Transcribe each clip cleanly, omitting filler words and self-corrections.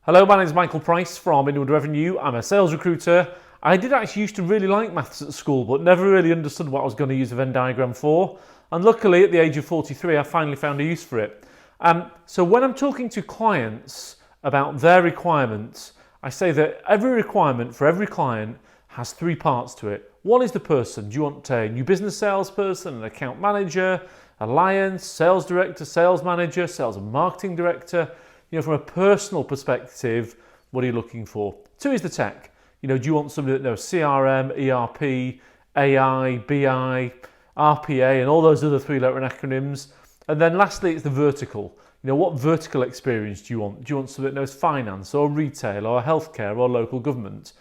Hello, my name is Michael Price from Inward Revenue. I'm a sales recruiter. I did actually used to really like maths at school, but never really understood what I was going to use a Venn diagram for. And luckily, at the age of 43, I finally found a use for it. So when I'm talking to clients about their requirements, I say that every requirement for every client has three parts to it. One is the person. Do you want a new business salesperson, an account manager, alliance, sales director, sales manager, sales and marketing director? From a personal perspective, what are you looking for? Two is the tech. Do you want somebody that knows CRM, ERP, AI, BI, RPA, and all those other three-letter acronyms? And then lastly, it's the vertical. What vertical experience do you want? Do you want somebody that knows finance or retail or healthcare or local government?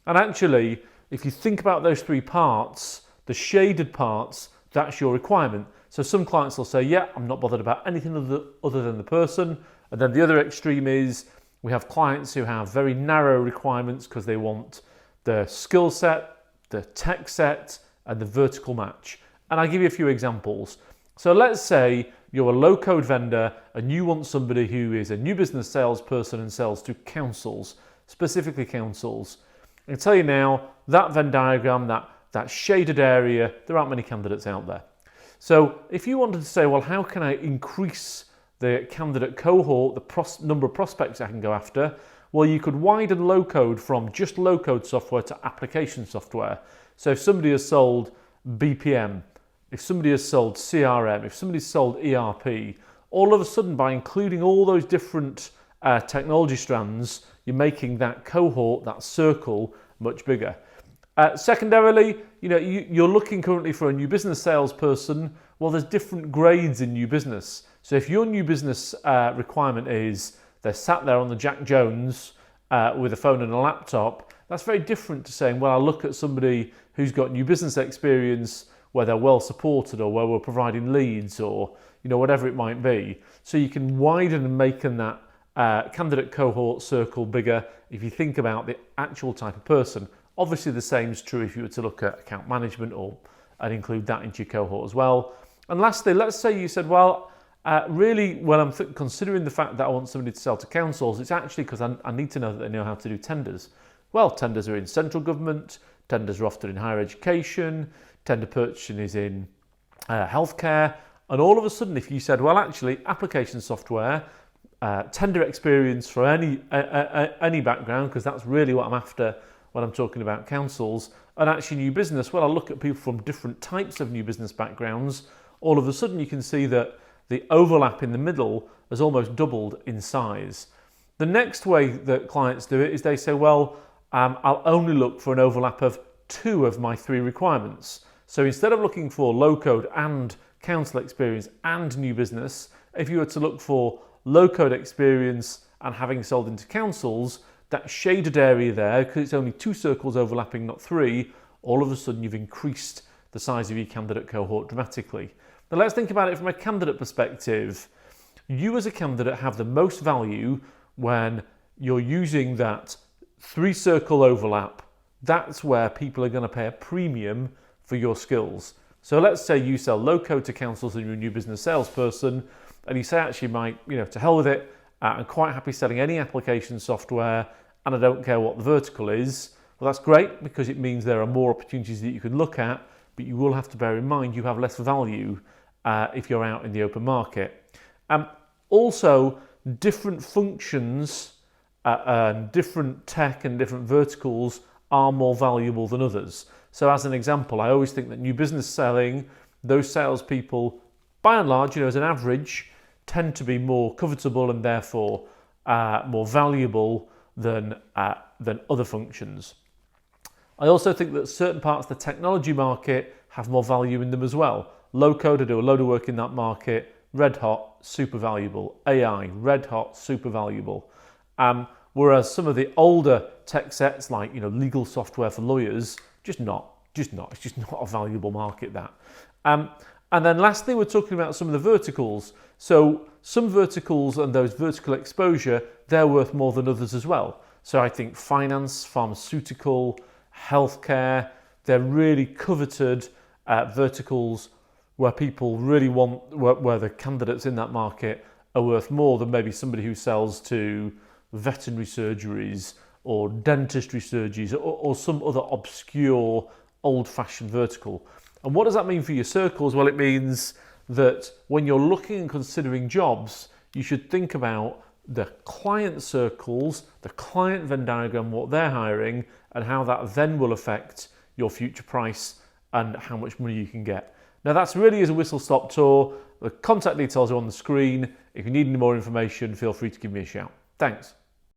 And actually, if you think about those three parts, the shaded parts, that's your requirement. So some clients will say, yeah, I'm not bothered about anything other than the person. And then the other extreme is we have clients who have very narrow requirements because they want the skill set, the tech set, and the vertical match. And I'll give you a few examples. So let's say you're a low-code vendor and you want somebody who is a new business salesperson and sells to councils, specifically councils. I can tell you now, that Venn diagram, that shaded area, there aren't many candidates out there. So if you wanted to say, well, how can I increase the candidate cohort, the number of prospects I can go after? Well, you could widen low-code from just low-code software to application software. So if somebody has sold BPM, if somebody has sold CRM, if somebody's sold ERP, all of a sudden by including all those different technology strands, you're making that cohort, that circle, much bigger. Secondarily, you're looking currently for a new business salesperson. Well, there's different grades in new business. So if your new business requirement is they're sat there on the Jack Jones with a phone and a laptop, that's very different to saying, well, I'll look at somebody who's got new business experience where they're well supported or where we're providing leads or whatever it might be. So you can widen and make that candidate cohort circle bigger if you think about the actual type of person. Obviously, the same is true if you were to look at account management and include that into your cohort as well. And lastly, let's say you said, well, really, when I'm considering the fact that I want somebody to sell to councils, it's actually because I need to know that they know how to do tenders. Well, tenders are in central government, tenders are often in higher education, tender purchasing is in healthcare. And all of a sudden, if you said, well, actually, application software, tender experience for any background, because that's really what I'm after when I'm talking about councils, and actually new business, well, I'll look at people from different types of new business backgrounds. All of a sudden, you can see that the overlap in the middle has almost doubled in size. The next way that clients do it is they say, well, I'll only look for an overlap of two of my three requirements. So instead of looking for low-code and council experience and new business, if you were to look for low-code experience and having sold into councils, that shaded area there, because it's only two circles overlapping, not three, all of a sudden you've increased the size of your candidate cohort dramatically. Now let's think about it from a candidate perspective. You as a candidate have the most value when you're using that three-circle overlap. That's where people are going to pay a premium for your skills. So let's say you sell low-code to councils and you're a new business salesperson, and you say, actually, to hell with it, I'm quite happy selling any application software, and I don't care what the vertical is. Well, that's great because it means there are more opportunities that you can look at, but you will have to bear in mind you have less value if you're out in the open market. Also, different functions and different tech and different verticals are more valuable than others. So as an example, I always think that new business selling, those salespeople, by and large, as an average, tend to be more covetable and therefore more valuable than other functions. I also think that certain parts of the technology market have more value in them as well. Low-code, I do a load of work in that market. Red hot, super valuable. AI, red hot, super valuable. Whereas some of the older tech sets, like legal software for lawyers, just not. It's just not a valuable market, that. And then lastly, we're talking about some of the verticals. So some verticals and those vertical exposure, they're worth more than others as well. So I think finance, pharmaceutical, healthcare, they're really coveted verticals where people really want, where the candidates in that market are worth more than maybe somebody who sells to veterinary surgeries or dentistry surgeries or some other obscure old-fashioned vertical. And what does that mean for your circles? Well, it means that when you're looking and considering jobs, you should think about the client circles, the client Venn diagram, what they're hiring, and how that then will affect your future price and how much money you can get. Now that's really is a whistle-stop tour. The contact details are on the screen. If you need any more information, feel free to give me a shout. Thanks.